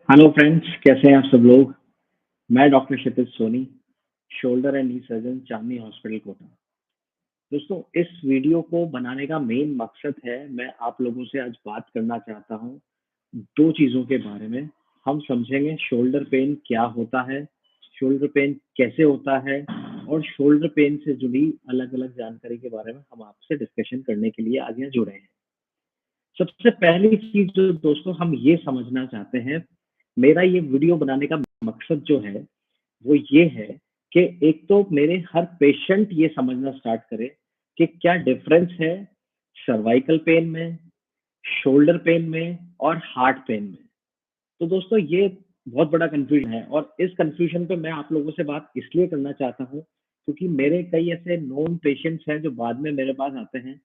Hello friends, कैसे हैं आप सब लोग। मैं doctor Kshitij Soni, shoulder and knee surgeon, Chandni hospital Kota. दोस्तों, इस वीडियो को बनाने का मेन मकसद है, मैं आप लोगों से आज बात करना चाहता हूँ दो चीज़ों के बारे में। हम समझेंगे शोल्डर पेन क्या होता है, शोल्डर पेन कैसे होता है, और शोल्डर पेन से जुड़ी अलग अलग जानकारी के बारे में हम आपसे डिस्कशन करने के लिए आज यहाँ जुड़े हैं। सबसे पहली चीज जो दोस्तों हम ये समझना चाहते हैं, मेरा ये वीडियो बनाने का मकसद जो है वो ये है कि एक तो मेरे हर पेशेंट ये समझना स्टार्ट करे कि क्या डिफरेंस है सर्वाइकल पेन में, शोल्डर पेन में और हार्ट पेन में। तो दोस्तों, ये बहुत बड़ा कंफ्यूजन है और इस कंफ्यूजन पे मैं आप लोगों से बात इसलिए करना चाहता हूँ क्योंकि मेरे कई ऐसे नोन पेशेंट्स हैं जो बाद में मेरे पास आते हैं,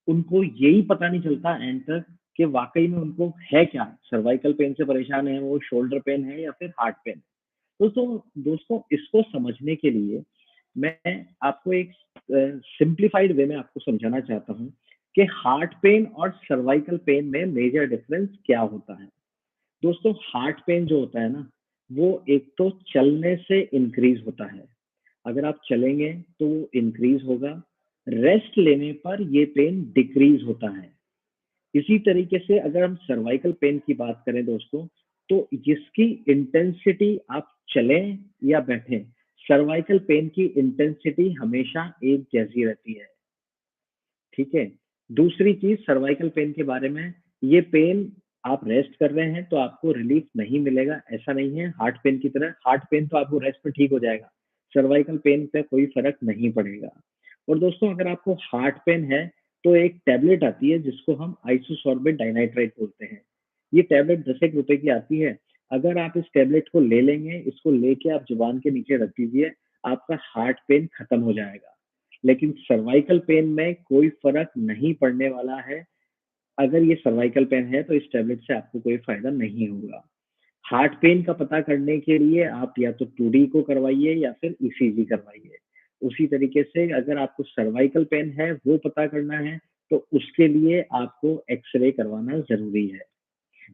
उनको यही पता नहीं चलता एंड तक कि वाकई में उनको है क्या, सर्वाइकल पेन से परेशान है वो, शोल्डर पेन है या फिर हार्ट पेन। दोस्तों दोस्तों इसको समझने के लिए मैं आपको एक सिंप्लीफाइड वे में आपको समझाना चाहता हूँ कि हार्ट पेन और सर्वाइकल पेन में मेजर डिफरेंस क्या होता है। दोस्तों, हार्ट पेन जो होता है ना, वो एक तो चलने से इंक्रीज होता है। अगर आप चलेंगे तो वो इंक्रीज होगा, रेस्ट लेने पर ये पेन डिक्रीज होता है। इसी तरीके से अगर हम सर्वाइकल पेन की बात करें दोस्तों, तो जिसकी इंटेंसिटी आप चलें या बैठें, सर्वाइकल पेन की इंटेंसिटी हमेशा एक जैसी रहती है। ठीक है। दूसरी चीज सर्वाइकल पेन के बारे में, ये पेन आप रेस्ट कर रहे हैं तो आपको रिलीफ नहीं मिलेगा, ऐसा नहीं है हार्ट पेन की तरह। हार्ट पेन तो आपको रेस्ट में ठीक हो जाएगा, सर्वाइकल पेन पे कोई फर्क नहीं पड़ेगा। और दोस्तों, अगर आपको हार्ट पेन है तो एक टैबलेट आती है जिसको हम आइसोसॉर्बेट डाइनाइट्राइट बोलते हैं। ये टैबलेट 10 एक रुपए की आती है। अगर आप इस टैबलेट को ले लेंगे, इसको लेके आप जुबान के नीचे रख दीजिए, आपका हार्ट पेन खत्म हो जाएगा। लेकिन सर्वाइकल पेन में कोई फर्क नहीं पड़ने वाला है। अगर ये सर्वाइकल पेन है तो इस टैबलेट से आपको कोई फायदा नहीं होगा। हार्ट पेन का पता करने के लिए आप या तो 2D को करवाइए या फिर ईसीजी करवाइए। उसी तरीके से अगर आपको सर्वाइकल पेन है वो पता करना है तो उसके लिए आपको एक्सरे करवाना जरूरी है।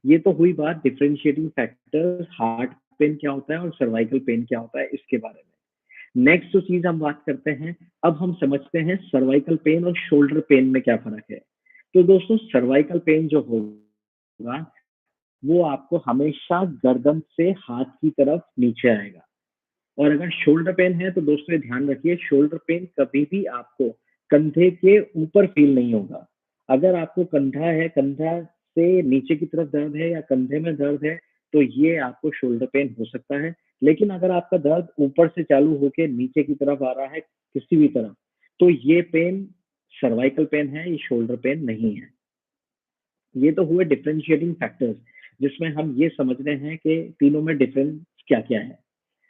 ये तो हुई बात डिफरेंशिएटिंग फैक्टर्स, हार्ट पेन क्या होता है और सर्वाइकल पेन क्या होता है इसके बारे में। नेक्स्ट जो चीज हम बात करते हैं, अब हम समझते हैं सर्वाइकल पेन और शोल्डर पेन में क्या फर्क है। तो दोस्तों, सर्वाइकल पेन जो होगा वो आपको हमेशा गर्दन से हाथ की तरफ नीचे आएगा। और अगर शोल्डर पेन है तो दोस्तों ये ध्यान रखिए, शोल्डर पेन कभी भी आपको कंधे के ऊपर फील नहीं होगा। अगर आपको कंधा है, कंधा से नीचे की तरफ दर्द है या कंधे में दर्द है, तो ये आपको शोल्डर पेन हो सकता है। लेकिन अगर आपका दर्द ऊपर से चालू होके नीचे की तरफ आ रहा है किसी भी तरफ, तो ये पेन सर्वाइकल पेन है, ये शोल्डर पेन नहीं है। ये तो हुए डिफरेंशिएटिंग फैक्टर्स, जिसमें हम ये समझ रहे हैं कि तीनों में डिफरेंस क्या-क्या है।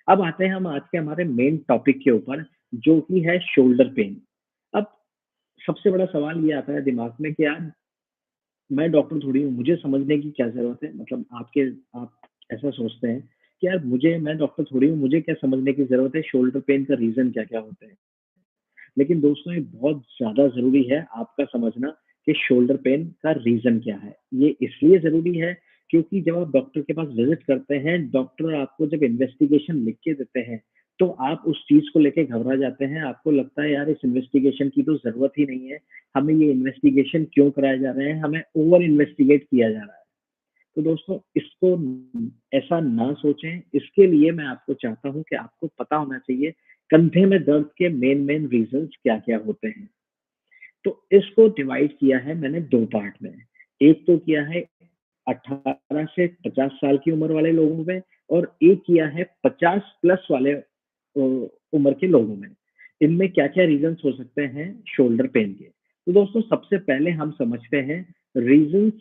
अब आते हैं हम आज के हमारे मेन टॉपिक के ऊपर, जो कि है शोल्डर पेन। अब सबसे बड़ा सवाल ये आता है दिमाग में कि यार, मैं डॉक्टर थोड़ी हूँ, मुझे समझने की क्या ज़रूरत है? मतलब आप ऐसा सोचते हैं कि यार मैं डॉक्टर थोड़ी हूँ, मुझे क्या समझने की ज़रूरत है, शोल्डर पेन का रीज़न क्या-क्या होते हैं? लेकिन दोस्तों, ये बहुत ज़्यादा ज़रूरी है आपका समझना कि शोल्डर पेन का रीज़न क्या है। ये इसलिए ज़रूरी है क्योंकि जब आप डॉक्टर के पास विज़िट करते हैं, डॉक्टर आपको जब इन्वेस्टिगेशन लिख के देते हैं, तो आप उस चीज़ को लेके घबरा जाते हैं। आपको लगता है यार, इस इन्वेस्टिगेशन की तो ज़रूरत ही नहीं है, हमें ये इन्वेस्टिगेशन क्यों कराए जा रहे हैं, हमें ओवर इन्वेस्टिगेट किया जा रहा है। तो दोस्तों, इसको ऐसा ना सोचें, इसके लिए मैं आपको चाहता हूँ कि आपको पता होना चाहिए कंधे में दर्द के मेन रीजंस क्या-क्या होते हैं। तो इसको डिवाइड किया है मैंने 2 पार्ट में। एक तो किया है 18 से 50 साल की उम्र वाले लोगों में और एक किया है 50 प्लस वाले उम्र के लोगों में। इनमें क्या-क्या रीजंस हो सकते हैं शोल्डर पेन के। तो दोस्तों, सबसे पहले हम समझते हैं reasons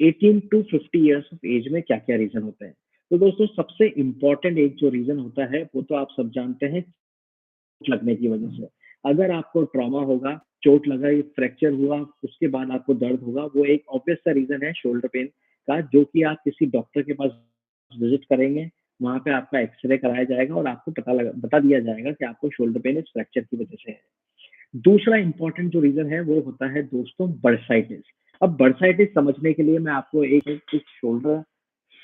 18 to 50 years of age में क्या-क्या रीजन होते हैं। तो दोस्तों, सबसे इम्पोर्टेंट एक जो रीजन होता है वो तो आप सब जानते हैं, लगने की वजह से। अगर आपको ट्रॉमा होगा, चोट लगा, ये फ्रैक्चर हुआ, उसके बाद आपको दर्द होगा, वो एक ऑब्वियस सा रीज़न है शोल्डर पेन का, जो कि आप किसी डॉक्टर के पास विज़िट करेंगे, वहाँ पे आपका एक्स-रे कराया जाएगा और आपको बता दिया जाएगा कि आपको शोल्डर पेन इस फ्रैक्चर की वजह से है। दूसरा इम्पोर्टेंट जो रीज़न है वो होता है दोस्तों बर्साइटिस। अब बर्साइटिस समझने के लिए मैं आपको एक एक शोल्डर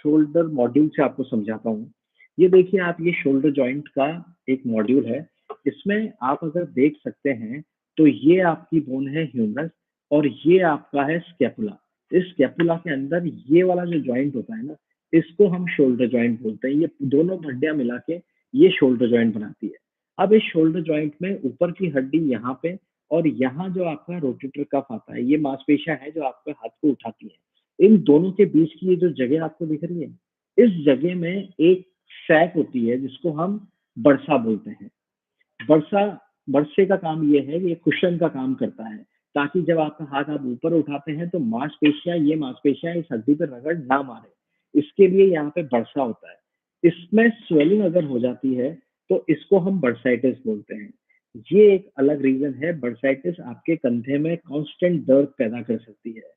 शोल्डर मॉड्यूल से आपको समझाता हूँ। ये देखिए आप ये शोल्डर जॉइंट का एक मॉड्यूल है। इसमें आप अगर देख सकते हैं तो ये आपकी बोन है ह्यूमरस और ये आपका है स्कैपुला। इस स्कैपुला के अंदर ये वाला जो जॉइंट होता है ना, इसको हम शोल्डर जॉइंट बोलते हैं। ये दोनों हड्डियाँ मिला के ये शोल्डर जॉइंट बनाती है। अब इस शोल्डर जॉइंट में ऊपर की हड्डी यहाँ पे और यहाँ जो आपका रोटेटर कफ आता है, ये मांसपेशियाँ हैं जो आपके हाथ को उठाती हैं। इन दोनों के बीच की ये जो जगह आपको दिख रही है, इस जगह में एक सैक होती है जिसको हम बरसा बोलते हैं। बरसा बरसे का काम ये है, ये कुशन का काम करता है, ताकि जब आपका हाथ आप ऊपर उठाते हैं तो ये मांसपेशियाँ इस हड्डी पे रगड़ ना मारे। इसके लिए यहाँ पे बरसा होता है। इसमें स्वेलिंग अगर हो जाती है, तो इसको हम बर्साइटिस बोलते हैं। ये एक अलग रीज़न है, बर्साइटिस आपके कंधे में कांस्टेंट दर्द पैदा कर सकती है।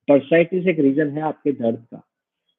बर्साइटिस एक रीज़न है आपके दर्द का।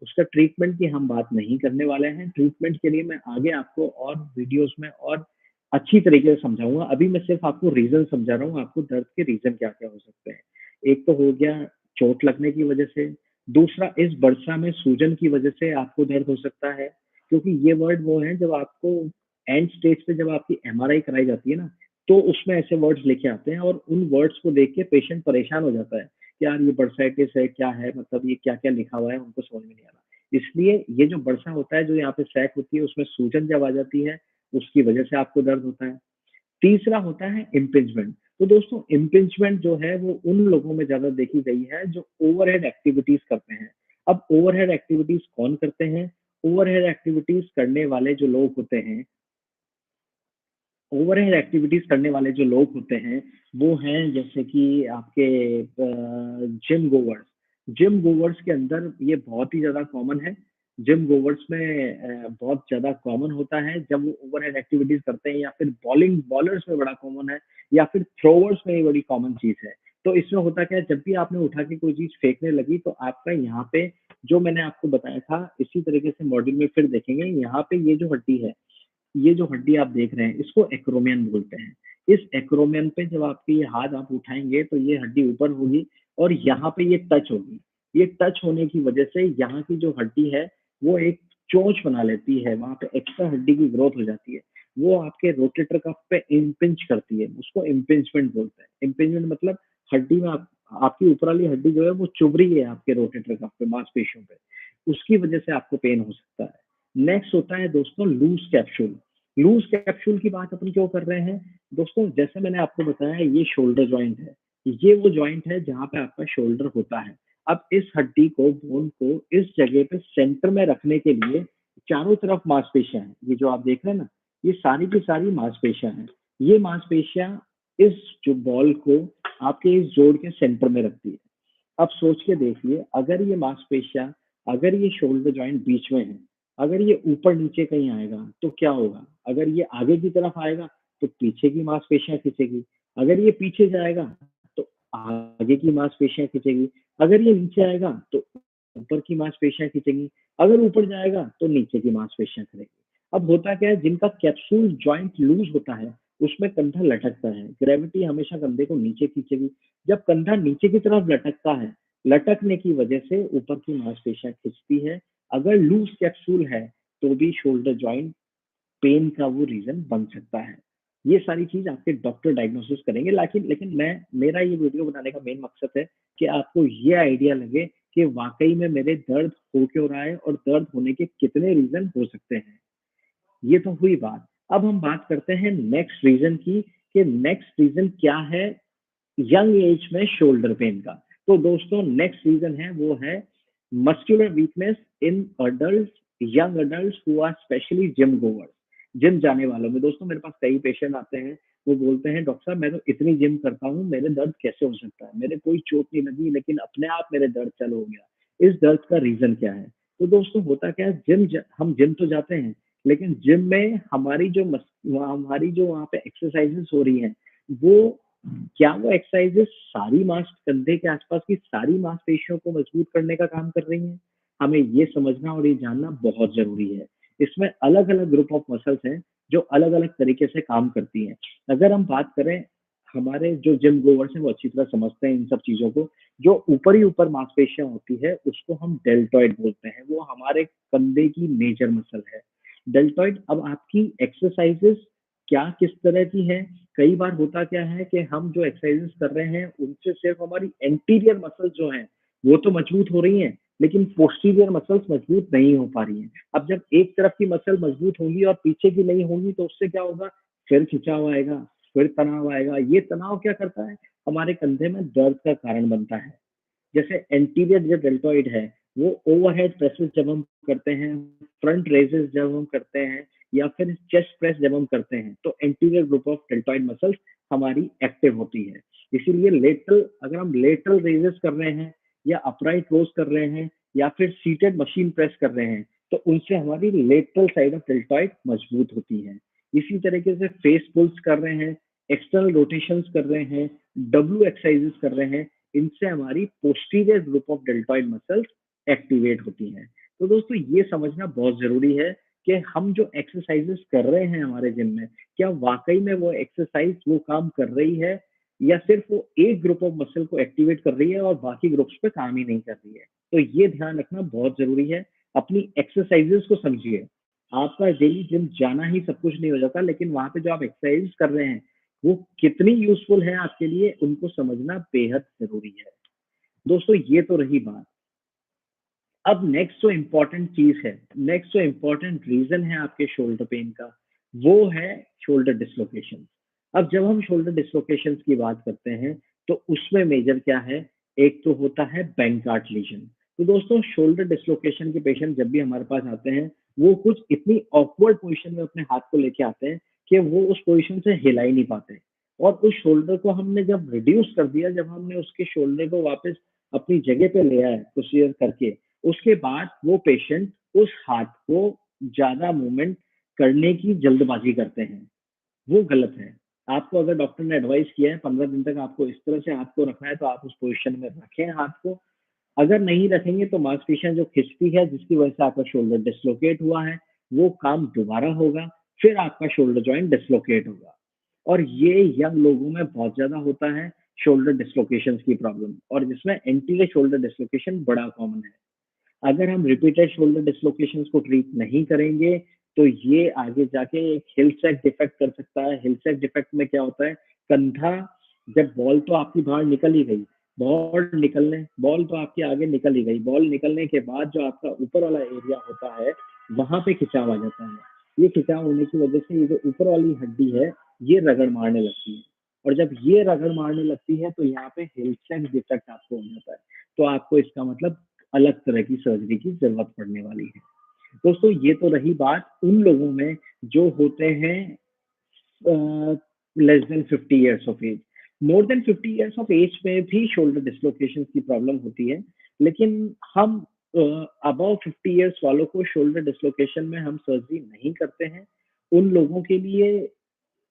उसका ट्रीटमेंट की हम बात नहीं करने वाले हैं। ट्रीटमेंट के लिए मैं आगे आपको और वीडियोज़ में और अच्छी तरीके से समझाऊँगा। अभी मैं सिर्फ़ आपको रीज़न समझा रहा हूँ, आपको दर्द के रीज़न क्या-क्या हो सकते हैं। एक तो हो गया चोट लगने की वजह से, दूसरा इस बरसा में सूजन की वजह से आपको दर्द हो सकता है, क्योंकि ये वर्ड वो हैं जब आपको एंड स्टेज पे जब आपकी एमआरआई कराई जाती है ना, तो उसमें ऐसे वर्ड्स लिखे आते हैं और उन वर्ड्स को देख के पेशेंट परेशान हो जाता है। कि यार ये बर्साइटिस है, क्या है? मतलब ये क्या-क्या लिखा हुआ है, उनको समझ में नहीं आ रहा। इसलिए ये जो बरसा होता है, जो यहाँ पे सैक होती है, उसमें सूजन जब आ जाती है, उसकी वजह से आपको दर्द होता है। तीसरा होता है इम्पिंजमेंट। तो दोस्तों इम्पिंजमेंट जो है वो उन लोगों में ज़्यादा देखी गई है जो ओवरहेड एक्टिविटीज़ करते हैं। अब ओवरहेड एक्टिविटीज़ कौन करते हैं? ओवरहेड एक्टिविटीज़ करने वाले जो लोग होते हैं ओवरहेड एक्टिविटीज़ करने वाले जो लोग होते हैं, वो हैं जैसे कि आपके जिम गोवर्स। जिम गोवर्स के अंदर ये बहुत ही ज़्यादा कॉमन है। जिम गोवर्स में बहुत ज़्यादा कॉमन होता है जब वो ओवरहेड एक्टिविटीज़ करते हैं या फिर बॉलर्स में बड़ा कॉमन है या फिर थ्रोवर्स में ये बड़ी कॉमन चीज़ है। तो इसमें होता क्या है, जब भी आपने उठा के कोई चीज़ फेंकने लगी तो आपका यहाँ पे जो मैंने आपको बताया था, इसी तरीके से मॉड्यूल में फिर देखेंगे, यहाँ पे ये जो हड्डी है, ये जो हड्डी आप देख रहे हैं, इसको एक्रोमियन बोलते हैं। इस एक्रोमियन पे जब आपके ये हाथ आप उठाएँगे, तो ये हड्डी ऊपर होगी और यहाँ पे ये टच होगी। ये टच होने की वजह से यहाँ की जो हड्डी है, वो एक चोंच बना लेती है, वहाँ पे एक्स्ट्रा हड्डी की ग्रोथ हो जाती है। वो आपके रोटेटर कफ पे इम्पिंज करती है, उसको इम्पिंजमेंट बोलते हैं। इम्पिंजमेंट मतलब हड्डी में आपकी ऊपर वाली हड्डी जो है, वो चुभ रही है आपके रोटेटर कफ पे, मांसपेशियों पे। उसकी वजह से आपको पेन हो सकता है। नेक्स्ट होता है दोस्तों लूज़ कैप्सूल। लूज़ कैप्सूल की बात अपन क्यों कर रहे हैं? दोस्तों जैसे मैंने आपको बताया ये शोल्डर जॉइंट है। ये वो जॉइंट है जहाँ पे आपका शोल्डर होता है। अब इस हड्डी को, बोन को इस जगह पे सेंटर में रखने के लिए चारों तरफ मांसपेशियाँ हैं। ये जो आप देख रहे हैं ना, ये सारी की सारी मांसपेशियाँ हैं। ये मांसपेशियाँ इस जो बॉल को आपके इस जोड़ के सेंटर में रखती है। अब सोच के देखिए, अगर ये शोल्डर जॉइंट बीच में है, अगर ये ऊपर-नीचे कहीं आएगा, तो क्या होगा? अगर ये आगे की तरफ आएगा, तो पीछे की मांसपेशियाँ खींचेगी। अगर ये पीछे जाएगा, तो आगे की मांसपेशियाँ खींचेगी। अगर ये नीचे आएगा, तो ऊपर की मांसपेशियाँ खींचेगी। अगर ऊपर जाएगा, तो नीचे की मांसपेशियाँ खींचेगी। अब होता क्या है, जिनका कैप्सूल जॉइंट लूज़ होता है, उसमें कंधा लटकता है। ग्रेविटी हमेशा कंधे को नीचे खींचेगी। जब कंधा नीचे की तरफ लटकता है, लटकने की वजह से ऊपर की मांसपेशियाँ खिंचती है। अगर लूज़ कैप्सूल है, तो भी शोल्डर जॉइंट पेन का वो रीज़न बन सकता है। ये सारी चीज़ आपके डॉक्टर डायग्नोसिस करेंगे, लेकिन लेकिन मैं मेरा ये वीडियो बनाने का मेन मकसद है कि आपको ये आइडिया लगे कि वाक़ई में मेरे दर्द हो क्यों रहा है और दर्द होने के कितने रीज़न हो सकते हैं। ये तो हुई बात। अब हम बात करते हैं नेक्स्ट रीज़न की, कि नेक्स्ट रीज़न क्या है यंग एज में शोल्डर पेन का। तो दोस्तों नेक्स्ट रीज़न है वो है muscular weakness in adults, young adults who are specially gym goers. Gym जाने वालों में दोस्तों मेरे पास कई पेशेंट आते हैं, वो बोलते हैं डॉक्टर साहब मैं तो इतनी जिम करता हूँ, मेरे दर्द कैसे हो सकता है? मेरे कोई चोट नहीं लगी लेकिन अपने आप मेरे दर्द चालू हो गया। इस दर्द का रीज़न क्या है? तो दोस्तों होता क्या है, हम जिम तो जाते हैं, लेकिन जिम में हमारी जो वहाँ पे एक्सरसाइज़ेज़ हो रही हैं, वो क्या वो एक्सरसाइज़ेज़ सारी कंधे के आसपास की सारी मांसपेशियों को मजबूत करने का काम कर रही हैं? हमें ये समझना और ये जानना बहुत ज़रूरी है। इसमें अलग-अलग ग्रुप ऑफ मसल्स हैं, जो अलग-अलग तरीके से काम करती हैं। अगर हम बात करें हमारे जो जिम गोवर्स हैं वो अच्छी तरह समझते हैं इन सब चीज़ों को। जो ऊपर मांसपेशियाँ होती है उसको हम डेल्टॉइड बोलते हैं, वो हमारे कंधे की मेजर मसल है। डेल्टॉइड अब आपकी एक्सरसाइज़ेज़ क्या किस तरह की हैं, कई बार होता क्या है कि हम जो एक्सरसाइज़ेज़ कर रहे हैं उनसे सिर्फ़ हमारी एंटीरियर मसल्स जो हैं, वो तो मजबूत हो रही हैं, लेकिन पोस्टीरियर मसल्स मजबूत नहीं हो पा रही हैं। अब जब एक तरफ की मसल मजबूत होंगी और पीछे की नहीं होंगी तो उससे क्या होगा, फिर खिंचाव आएगा, फिर तनाव आएगा। ये तनाव क्या करता है, हमारे कंधे में दर्द का कारण बनता है। जैसे एंटीरियर जो डेल्टॉइड है, वो ओवरहेड प्रेसेस जब हम करते हैं, फ्रंट रेजेस जब हम करते हैं या फिर चेस्ट प्रेस जब हम करते हैं, तो anterior group of deltoid muscles हमारी एक्टिव होती है। इसीलिए लेटरल अगर हम लेटरल रेजेस कर रहे हैं या अपराइट रोज कर रहे हैं या फिर सीटेड मशीन प्रेस कर रहे हैं, तो उनसे हमारी लेटरल साइड ऑफ डेल्टॉइड मजबूत होती है। इसी तरीके से फेस पुल्स कर रहे हैं, एक्सटर्नल रोटेशंस कर रहे हैं, डब्ल्यू एक्सरसाइजेस कर रहे हैं, इनसे हमारी posterior group of deltoid muscles activate होती हैं। तो दोस्तों ये समझना बहुत ज़रूरी है कि हम जो एक्सरसाइजेस कर रहे हैं हमारे जिम में, क्या वाक़ई में वो एक्सरसाइज वो काम कर रही है या सिर्फ़ वो एक ग्रुप ऑफ मसल को एक्टिवेट कर रही है और बाकी ग्रुप्स पे काम ही नहीं कर रही है। तो ये ध्यान रखना बहुत ज़रूरी है। अपनी एक्सरसाइजेस को समझिए। आपका डेली जिम जाना ही सब कुछ नहीं हो जाता, लेकिन वहाँ पे जो आप एक्सरसाइज कर रहे हैं, वो कितनी यूज़फुल है आपके लिए, उनको समझना बेहद ज़रूरी है। दोस्तों ये तो रही बात। अब नेक्स्ट जो इम्पोर्टेंट चीज़ है, नेक्स्ट जो इम्पोर्टेंट रीज़न है आपके शोल्डर पेन का, वो है शोल्डर डिस्लोकेशन। अब जब हम शोल्डर डिस्लोकेशंस की बात करते हैं, तो उसमें मेजर क्या है, एक तो होता है बैंकार्ट लीजन। तो दोस्तों शोल्डर डिस्लोकेशन के पेशेंट जब भी हमारे पास आते हैं, वो कुछ इतनी ऑकवर्ड पोज़ीशन में अपने हाथ को लेके आते हैं कि वो उस पोज़ीशन से हिला ही नहीं पाते। और उस शोल्डर को हमने जब रिड्यूस कर दिया, जब हमने उसके शोल्डर को वापस अपनी जगह पे ले आए प्रोसीजर करके, उसके बाद वो पेशेंट उस हाथ को ज़्यादा मूवमेंट करने की जल्दबाज़ी करते हैं, वो गलत है। आपको अगर डॉक्टर ने एडवाइस किया है 15 दिन तक आपको इस तरह से हाथ को रखना है, तो आप उस पोज़ीशन में रखें हाथ को। अगर नहीं रखेंगे तो मांसपेशियाँ जो खिंचती है, जिसकी वजह से आपका शोल्डर डिस्लोकेट हुआ है, वो काम दोबारा होगा, फिर आपका शोल्डर जॉइंट डिस्लोकेट होगा। और ये यंग लोगों में बहुत ज़्यादा होता है, शोल्डर डिस्लोकेशंस की प्रॉब्लम, और जिसमें एंटीरियर शोल्डर डिस्लोकेशन बड़ा कॉमन है। अगर हम रिपीटेड शोल्डर डिस्लोकेशंस को ट्रीट नहीं करेंगे, तो ये आगे जाके एक हिल सैग डिफेक्ट कर सकता है। हिल सैग डिफेक्ट में क्या होता है, कंधा जब बॉल तो आपकी बाहर निकल ही गई, बॉल तो आपके आगे निकल ही गई, बॉल निकलने के बाद जो आपका ऊपर वाला एरिया होता है, वहाँ पे खिंचाव आ जाता है। ये खिंचाव होने की वजह से ये जो ऊपर वाली हड्डी है, ये रगड़ मारने लगती है, और जब ये रगड़ मारने लगती है, तो यहाँ पे हिल सैग डिफेक्ट आपको हो जाता है। तो आपको इसका मतलब अलग तरह की सर्जरी की ज़रूरत पड़ने वाली है। दोस्तों ये तो रही बात उन लोगों में जो होते हैं less than 50 years of age. More than 50 years of age में भी शोल्डर डिस्लोकेशन की प्रॉब्लम होती है, लेकिन हम अबव 50 इयर्स वालों को शोल्डर डिस्लोकेशन में हम सर्जरी नहीं करते हैं। उन लोगों के लिए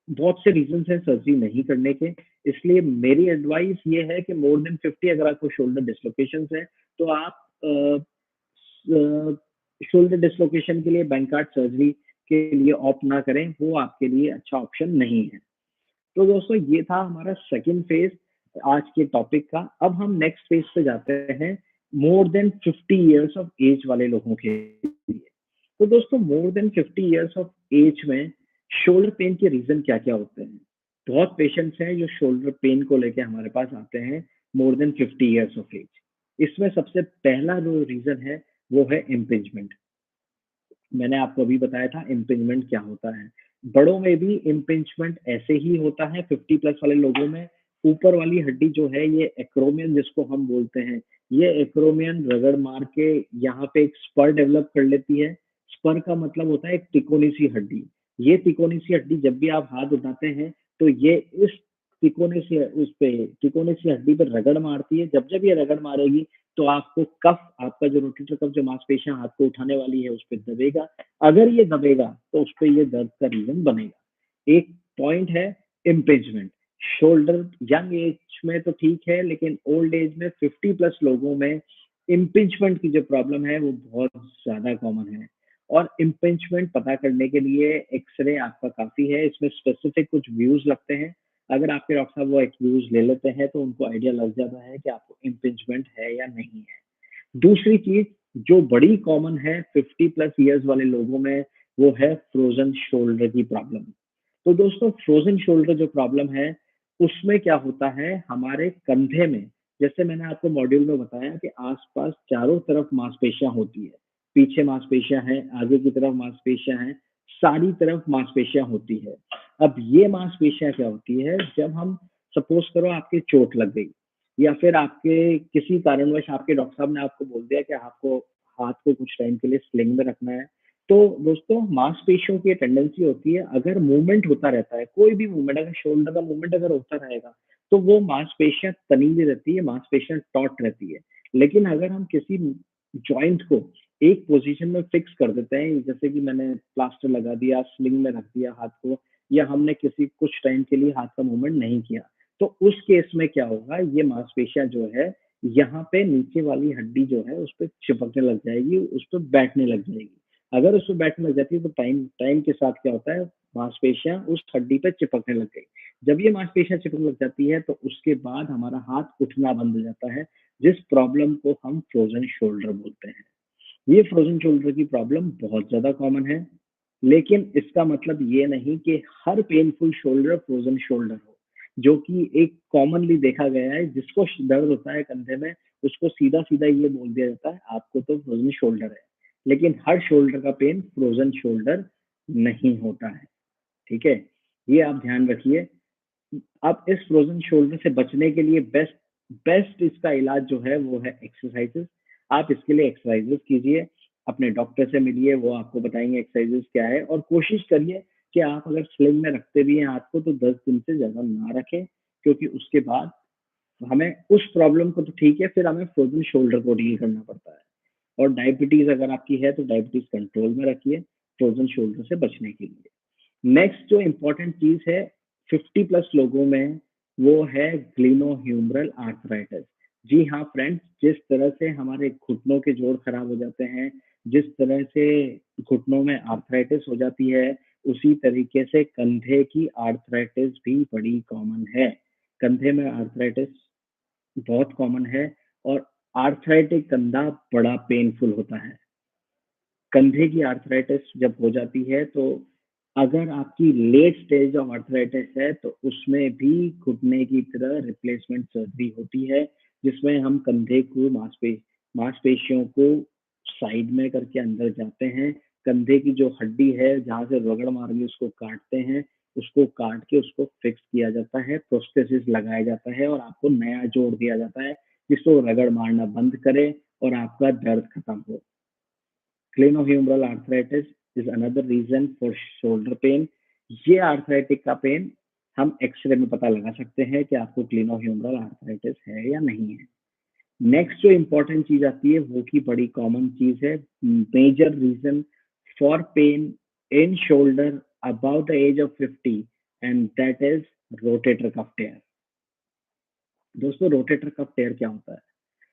बहुत से रीज़न्स हैं सर्जरी नहीं करने के, इसलिए मेरी एडवाइस ये है कि मोर देन 50 अगर आपको शोल्डर डिस्लोकेशंस है, तो आप शोल्डर डिस्लोकेशन के लिए बैंकार्ड सर्जरी के लिए ऑप्ट ना करें, वो आपके लिए अच्छा ऑप्शन नहीं है। तो दोस्तों ये था हमारा सेकंड फेज़ आज के टॉपिक का। अब हम नेक्स्ट फेज़ पे जाते हैं, more than 50 years of age वाले लोगों के लिए। तो दोस्तों more than 50 years of age में शोल्डर पेन के रीज़न क्या-क्या होते हैं? बहुत पेशेंट्स हैं जो शोल्डर पेन को लेके हमारे पास आते हैं more than 50 years of age. इसमें सबसे पहला जो रीज़न है, वो है इम्पिंजमेंट। मैंने आपको अभी बताया था इम्पिंजमेंट क्या होता है। बड़ों में भी इम्पिंजमेंट ऐसे ही होता है 50 प्लस वाले लोगों में। ऊपर वाली हड्डी जो है ये एक्रोमियन जिसको हम बोलते हैं, ये एक्रोमियन रगड़ मार के यहाँ पे एक स्पर डेवलप कर लेती है। स्पर का मतलब होता है एक तिकोनी सी हड्डी। ये तिकोनी सी हड्डी जब भी आप हाथ उठाते हैं, तो ये इस तिकोनी सी हड्डी पे रगड़ मारती है। जब-जब ये रगड़ मारेगी, तो आपको कफ आपका जो रोटेटर कफ जो मांसपेशियाँ हाथ को उठाने वाली है, उस पे दबेगा। अगर ये दबेगा, तो उस पे ये दर्द का रीज़न बनेगा। एक पॉइंट है इम्पिंजमेंट। शोल्डर यंग एज में तो ठीक है, लेकिन ओल्ड एज में 50 प्लस लोगों में इम्पिंजमेंट की जो प्रॉब्लम है, वो बहुत ज़्यादा कॉमन है। और इम्पिंजमेंट पता करने के लिए एक्स-रे आपका काफ़ी है। इसमें स्पेसिफिक कुछ व्यूज़ लगते हैं। अगर आपके डॉक्टर साहब वो एक्सक्यूज़ ले लेते हैं तो उनको आइडिया लग जाता है कि आपको इम्पिंजमेंट है या नहीं है। दूसरी चीज़ जो बड़ी कॉमन है 50 प्लस इयर्स वाले लोगों में, वो है फ्रोज़न शोल्डर की प्रॉब्लम। तो दोस्तों फ्रोज़न शोल्डर जो प्रॉब्लम है, उसमें क्या होता है हमारे कंधे में, जैसे मैंने आपको मॉड्यूल में बताया कि आस-पास चारों तरफ मांसपेशियाँ होती है। पीछे मांसपेशियाँ हैं, आगे की तरफ मांसपेशियाँ हैं, सारी तरफ मांसपेशियाँ होती है। अब ये मांसपेशियाँ क्या होती है, जब हम सपोज़ करो आपके चोट लग गई या फिर आपके किसी कारणवश आपके डॉक्टर साहब ने आपको बोल दिया कि आपको हाथ को कुछ टाइम के लिए स्लिंग में रखना है। तो दोस्तों मांसपेशियों की टेंडेंसी होती है, अगर मूवमेंट होता रहता है, कोई भी मूवमेंट अगर शोल्डर का मूवमेंट अगर होता रहेगा, तो वो मांसपेशियाँ तनी हुई रहती है, मांसपेशियाँ टॉट रहती है। लेकिन अगर हम किसी जॉइंट को एक पोज़ीशन में फिक्स कर देते हैं, जैसे कि मैंने प्लास्टर लगा दिया, स्लिंग में रख दिया हाथ को या हमने किसी कुछ टाइम के लिए हाथ का मूवमेंट नहीं किया, तो उस केस में क्या होगा, ये मांसपेशियाँ जो है, यहाँ पे नीचे वाली हड्डी जो है, उस पे चिपकने लग जाएगी, उस पे बैठने लग जाएगी। अगर उस पे बैठने लग जाती है तो टाइम टाइम के साथ क्या होता है, मांसपेशियाँ उस हड्डी पे चिपकने लग गई। जब ये मांसपेशियाँ चिपकने लग जाती है, तो उसके बाद हमारा हाथ उठना बंद हो जाता है, जिस प्रॉब्लम को हम फ्रोज़न शोल्डर बोलते हैं। ये फ्रोज़न शोल्डर की प्रॉब्लम बहुत ज़्यादा कॉमन है, लेकिन इसका मतलब ये नहीं कि हर पेनफुल शोल्डर फ्रोज़न शोल्डर हो, जो कि एक कॉमनली देखा गया है, जिसको दर्द होता है कंधे में, उसको सीधा-सीधा ये बोल दिया जाता है, आपको तो फ्रोज़न शोल्डर है। लेकिन हर शोल्डर का पेन फ्रोज़न शोल्डर नहीं होता है, ठीक है? ये आप ध्यान रखिए। अब इस फ्रोज़न शोल्डर से बचने के लिए बेस्ट बेस्ट इसका इलाज जो है वो है एक्सरसाइज़ेज़। आप इसके लिए एक्सरसाइज़ेज़ कीजिए, अपने डॉक्टर से मिलिए, वो आपको बताएँगे एक्सरसाइज़ेज़ क्या है और कोशिश करिए कि आप अगर स्लिंग में रखते भी हैं हाथ को तो 10 दिन से ज़्यादा ना रखें, क्योंकि उसके बाद हमें उस प्रॉब्लम को तो ठीक है, फिर हमें फ्रोज़न शोल्डर को डील करना पड़ता है। और डायबिटीज़ अगर आपकी है तो डायबिटीज़ कंट्रोल में रखिए, फ्रोज़न शोल्डर से बचने के लिए। नेक्स्ट जो इम्पोर्टेंट चीज़ है 50 प्लस लोगों में, वो है ग्लिनोह्यूमरल आर्थराइटिस। जी हाँ फ्रेंड्स, जिस तरह से हमारे घुटनों के जोड़ खराब हो जाते हैं, जिस तरह से घुटनों में आर्थराइटिस हो जाती है, उसी तरीके से कंधे की आर्थराइटिस भी बड़ी कॉमन है। कंधे में आर्थराइटिस बहुत कॉमन है और आर्थराइटिक कंधा बड़ा पेनफुल होता है। कंधे की आर्थराइटिस जब हो जाती है तो अगर आपकी लेट स्टेज ऑफ आर्थराइटिस है तो उसमें भी घुटने की तरह रिप्लेसमेंट सर्जरी होती है, जिसमें हम कंधे को मांसपेशियों को साइड में करके अंदर जाते हैं। कंधे की जो हड्डी है जहाँ से रगड़ मारेंगे उसको काटते हैं, उसको काट के उसको फिक्स किया जाता है, प्रोस्थेसिस लगाया जाता है और आपको नया जोड़ दिया जाता है, जिससे वो रगड़ मारना बंद करे और आपका दर्द खत्म हो। Glenohumeral arthritis is another reason for shoulder pain. ये आर्थराइटिक का पेन हम एक्सरे में पता लगा सकते हैं कि आपको क्लिनोह्यूमरल आर्थराइटिस है या नहीं है। नेक्स्ट जो इम्पोर्टेंट चीज आती है वो की बड़ी कॉमन चीज है, major reason for pain in shoulder about the age of 50 and that is rotator cuff tear. दोस्तों रोटेटर कफ टेयर क्या होता है?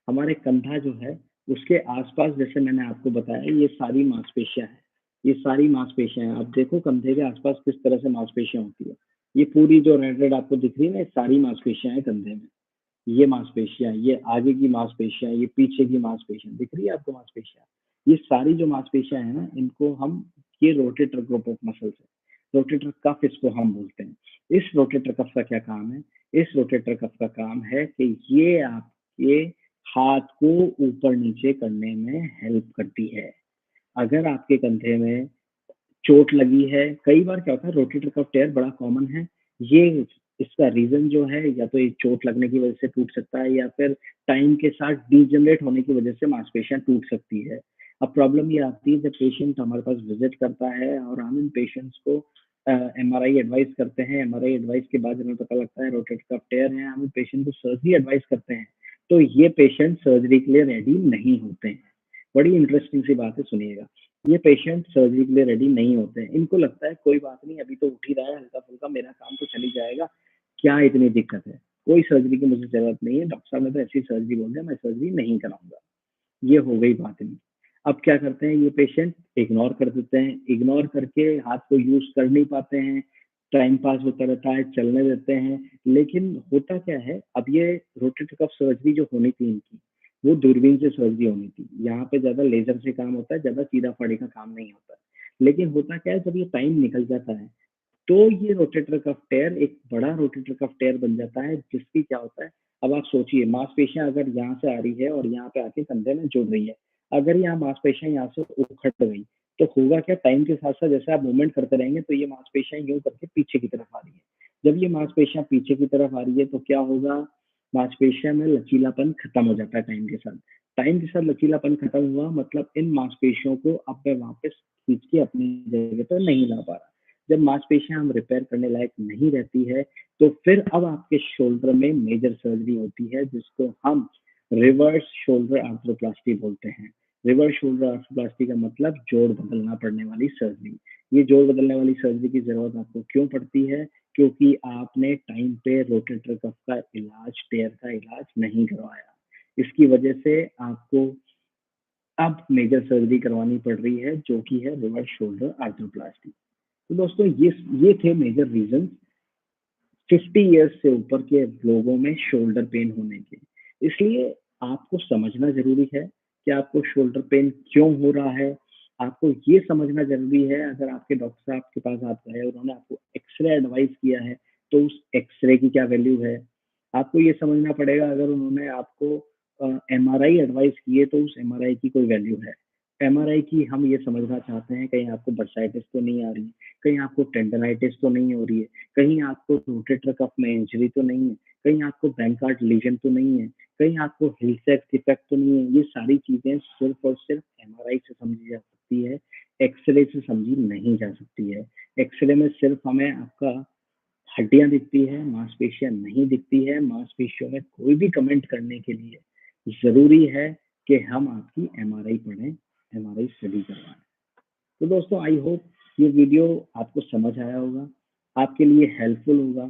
हमारे कंधा जो है, उसके आस-पास जैसे मैंने आपको बताया ये सारी मांसपेशियाँ हैं। ये सारी मांसपेशियाँ हैं। आप देखो कंधे के आस-पास किस तरह से मांसपेशियाँ होती है। ये पूरी जो रेड-रेड आपको दिख रही है ना, ये सारी मांसपेशियाँ हैं कंधे में। ये मांसपेशियाँ, ये आगे की मांसपेशियाँ, ये पीछे की मांसपेशियाँ, दिख रही है आपको मांसपेशियाँ? ये सारी जो मांसपेशियाँ हैं ना, इनको हम ये रोटेटर ग्रुप ऑफ मसल्स है। रोटेटर कफ इसको हम बोलते हैं। इस रोटेटर कफ का क्या काम है? इस रोटेटर कफ का काम है कि ये आपके हाथ को ऊपर-नीचे करने में हेल्प करती है। अगर आपके कंधे में चोट लगी है, कई बार क्या होता है रोटेटर कफ टेयर बड़ा कॉमन है। ये इसका रीज़न जो है या तो ये चोट लगने की वज़ह से टूट सकता है या फिर टाइम के साथ डीजनरेट होने की वज़ह से मांसपेशियाँ टूट सकती है। अब प्रॉब्लम ये आती है जब पेशेंट हमारे पास विज़िट करता है और हम इन पेशेंट्स को एमआरआई एडवाइस करते हैं। एमआरआई एडवाइस के बाद हमें पता लगता है रोटेटर कफ टेयर है, हम पेशेंट को सर्जरी एडवाइस करते हैं। तो ये पेशेंट सर्जरी के लिए रेडी नहीं होते हैं। बड़ी इंटरेस्टिंग सी बात है, सुनिएगा। ये पेशेंट सर्जरी के लिए रेडी नहीं होते हैं। इनको लगता है कोई बात नहीं, अभी तो उठ ही रहा है हल्का-फुल्का, मेरा काम तो चल ही जाएगा, क्या इतनी दिक्कत है? कोई सर्जरी की मुझे ज़रूरत नहीं है, डॉक्टर साहब ने तो ऐसी सर्जरी बोल दिया, मैं सर्जरी नहीं कराऊँगा। ये हो गई बात इनकी। अब क्या करते हैं ये पेशेंट इग्नोर कर देते हैं, इग्नोर करके हाथ को यूज़ कर नहीं पाते हैं, टाइम पास होता रहता है, चलने देते हैं, लेकिन होता क्या है, अब ये रोटेटर कफ सर्जरी जो होनी थी इनकी, वो दूरबीन से सर्जरी होनी थी। यहाँ पे ज़्यादा लेज़र से काम होता है, ज़्यादा चीरा-फाड़ी का काम नहीं होता है। लेकिन होता क्या है, जब ये टाइम निकल जाता है, तो ये रोटेटर कफ टेयर एक बड़ा रोटेटर कफ टेयर बन जाता है, जिसकी क्या होता है, अब आप सोचिए मांसपेशियाँ अगर यहाँ से आ रही है और यहाँ पे आके कंधे में जुड़ रही है। अगर यहाँ मांसपेशियाँ यहाँ से उखड़ गई, तो होगा क्या, टाइम के साथ-साथ जैसे आप मूवमेंट करते रहेंगे तो ये मांसपेशियाँ यूँ करके पीछे की तरफ आ रही है। जब ये मांसपेशियाँ पीछे की तरफ आ रही है तो क्या होगा, मांसपेशियों में लचीलापन खत्म हो जाता है टाइम के साथ। टाइम के साथ लचीलापन खत्म हुआ मतलब इन मांसपेशियों को अब मैं वापस खींच के अपनी जगह पर नहीं ला पा रहा। जब मांसपेशियाँ हम रिपेयर करने लायक नहीं रहती है, तो फिर अब आपके शोल्डर में मेजर सर्जरी होती है, जिसको हम रिवर्स शोल्डर आर्थ्रोप्लास्टी बोलते हैं। रिवर्स शोल्डर आर्थ्रोप्लास्टी का मतलब जोड़ बदलना पड़ने वाली सर्जरी। ये जोड़ बदलने वाली सर्जरी की ज़रूरत आपको क्यों पड़ती है? क्योंकि आपने टाइम पे रोटेटर कफ का इलाज, टेयर का इलाज नहीं करवाया। इसकी वजह से आपको अब मेजर सर्जरी करवानी पड़ रही है, जो कि है रिवर्स शोल्डर आर्थ्रोप्लास्टी। तो दोस्तों ये थे मेजर रीजन 50 इयर्स से ऊपर के लोगों में शोल्डर पेन होने के। इसलिए आपको समझना ज़रूरी है कि आपको शोल्डर पेन क्यों हो रहा है। आपको ये समझना ज़रूरी है, अगर आपके डॉक्टर साहब के पास आप गए, उन्होंने आपको एक्स-रे एडवाइस किया है, तो उस एक्स-रे की क्या वैल्यू है। आपको ये समझना पड़ेगा, अगर उन्होंने आपको एमआरआई एडवाइस की है, तो उस एमआरआई की कोई वैल्यू है। एमआरआई की हम ये समझना चाहते हैं, कहीं आपको बर्साइटिस तो नहीं आ रही है, कहीं आपको टेंडनाइटिस तो नहीं हो रही है, कहीं आपको रोटेटर कफ में इंजरी तो नहीं है, कहीं आपको ब्रैनकार्ड लीजन तो नहीं है, कहीं आपको हिल-सैक डिफेक्ट तो नहीं है। ये सारी चीज़ें सिर्फ़ और सिर्फ़ एमआरआई से समझी जा सकती है, एक्स-रे से समझी नहीं जा सकती है। एक्स-रे में सिर्फ़ हमें आपका हड्डियाँ दिखती है, मांसपेशियाँ नहीं दिखती है। मांसपेशियों में कोई भी कमेंट करने के लिए ज़रूरी है कि हम आपकी एमआरआई पढ़ें, एमआरआई स्टडी करवाएँ। तो दोस्तों आई होप ये वीडियो आपको समझ आया होगा, आपके लिए हेल्पफुल होगा।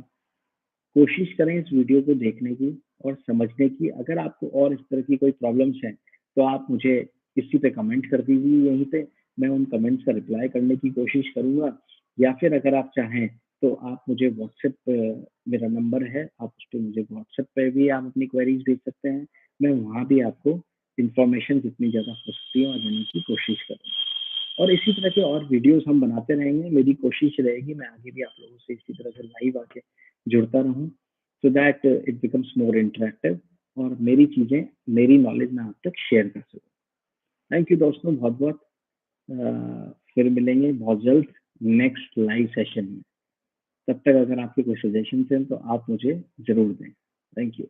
कोशिश करें इस वीडियो को देखने की और समझने की। अगर आपको और इस तरह की कोई प्रॉब्लम्स हैं, तो आप मुझे इसी पे कमेंट कर दीजिए यहीं पे, मैं उन कमेंट्स का रिप्लाई करने की कोशिश करूँगा। या फिर अगर आप चाहें, तो आप मुझे व्हाट्सएप मेरा नंबर है, आप उस पे मुझे व्हाट्सएप पे भी आप अपनी क्वेरीज़ भेज सकते हैं। मैं वहाँ भी आपको इन्फॉर्मेशन जितनी ज़्यादा हो सकती है और देने की कोशिश करूँगा। और इसी तरह के और वीडियोज़ हम बनाते रहेंगे। मेरी कोशिश रहेगी मैं आगे भी आप लोगों से इसी तरह से लाइव आके जुड़ता रहूँ, so that it becomes more interactive और मेरी चीज़ें, मेरी नॉलेज मैं आप तक शेयर कर सकूँ। थैंक यू दोस्तों, बहुत-बहुत फिर मिलेंगे बहुत जल्द नेक्स्ट लाइव सेशन में। तब तक अगर आपके कोई सजेशंस हैं तो आप मुझे ज़रूर दें। Thank you.